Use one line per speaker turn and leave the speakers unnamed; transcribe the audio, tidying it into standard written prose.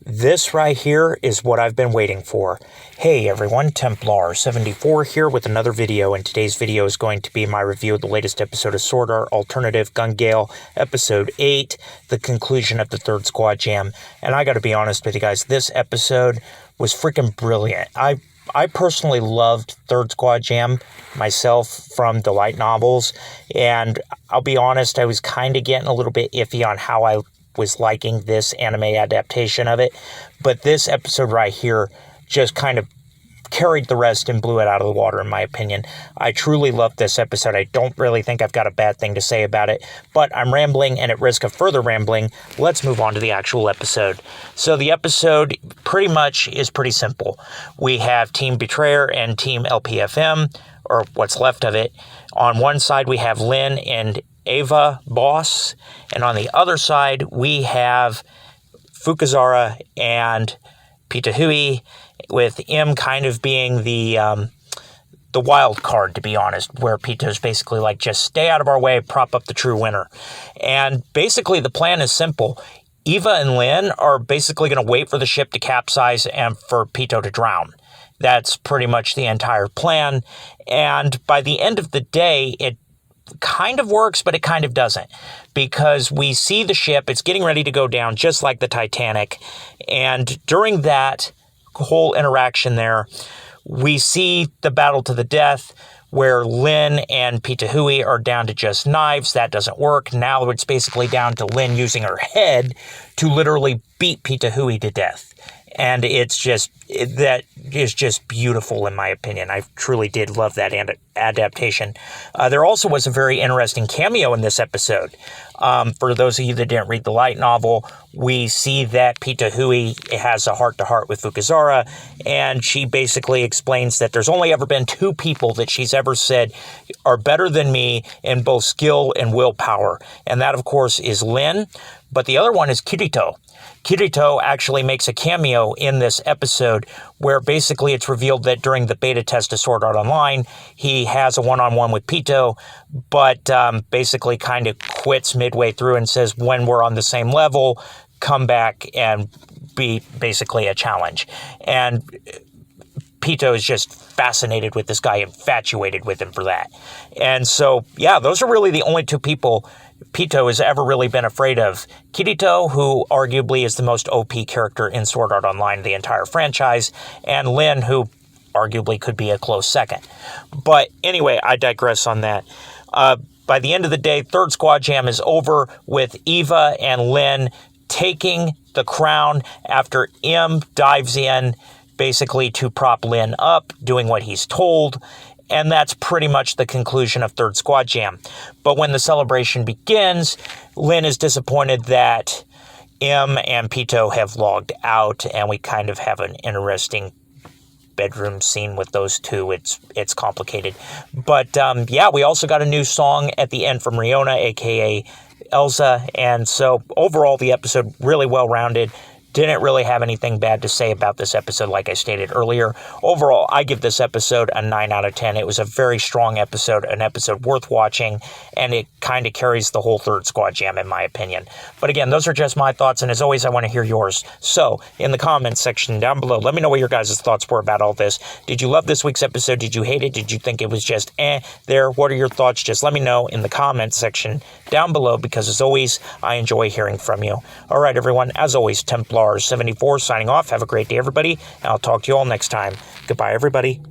This right here is what I've been waiting for. Hey everyone, Templar74 here with another video, and today's video is going to be my review of the latest episode of Sword Art Alternative Gun Gale, Episode 8, the conclusion of the third squad jam. And I gotta be honest with you guys, this episode was freaking brilliant. I personally loved Third Squad Jam myself from the light novels, and I'll be honest, I was kind of getting a little bit iffy on how I was liking this anime adaptation of it, but this episode right here just kind of carried the rest and blew it out of the water, in my opinion. I truly loved this episode. I don't really think I've got a bad thing to say about it, but I'm rambling, and at risk of further rambling, let's move on to the actual episode. So the episode pretty much is pretty simple. We have Team Betrayer and Team LPFM, or what's left of it. On one side, we have Lin and Ava Boss, and on the other side, we have Fukuzawa and Pitahui, with M kind of being the wild card, to be honest, where Pito's basically like, just stay out of our way, prop up the true winner. And basically the plan is simple. Eva and Lin are basically going to wait for the ship to capsize and for Pito to drown. That's pretty much the entire plan. And by the end of the day, it kind of works, but it kind of doesn't, because we see the ship, it's getting ready to go down just like the Titanic. And during that whole interaction there, we see the battle to the death where Lin and Pitahui are down to just knives. That doesn't work. Now it's basically down to Lin using her head to literally beat Pitahui to death. And it's just, that is just beautiful, in my opinion. I truly did love that adaptation. There also was a very interesting cameo in this episode. For those of you that didn't read the light novel, we see that Pitahui has a heart-to-heart with Fukuzawa, and she basically explains that there's only ever been two people that she's ever said are better than me in both skill and willpower. And that, of course, is Lin, but the other one is Kirito. Kirito actually makes a cameo in this episode where basically it's revealed that during the beta test of Sword Art Online, he has a one-on-one with Pito, but basically kind of quits midway through and says, when we're on the same level, come back and be basically a challenge. And Pito is just fascinated with this guy, infatuated with him for that. And so, yeah, those are really the only two people Pito has ever really been afraid of. Kirito, who arguably is the most OP character in Sword Art Online, the entire franchise, and Lin, who arguably could be a close second. But anyway, I digress on that. By the end of the day, Third Squad Jam is over with Eva and Lin taking the crown after M dives in basically to prop Lin up, doing what he's told. And that's pretty much the conclusion of Third Squad Jam. But when the celebration begins, Lin is disappointed that M and Pito have logged out, and we kind of have an interesting bedroom scene with those two. It's complicated. But yeah, we also got a new song at the end from Riona, aka Elsa. And so overall, the episode really well-rounded. Didn't really have anything bad to say about this episode, like I stated earlier. Overall, I give this episode a 9 out of 10. It was a very strong episode, an episode worth watching, and it kind of carries the whole Third Squad Jam, in my opinion. But again, those are just my thoughts, and as always, I want to hear yours. So, in the comments section down below, let me know what your guys' thoughts were about all this. Did you love this week's episode? Did you hate it? Did you think it was just there? What are your thoughts? Just let me know in the comments section down below, because as always, I enjoy hearing from you. All right, everyone, as always, Templar74 signing off. Have a great day, everybody, and I'll talk to you all next time. Goodbye, everybody.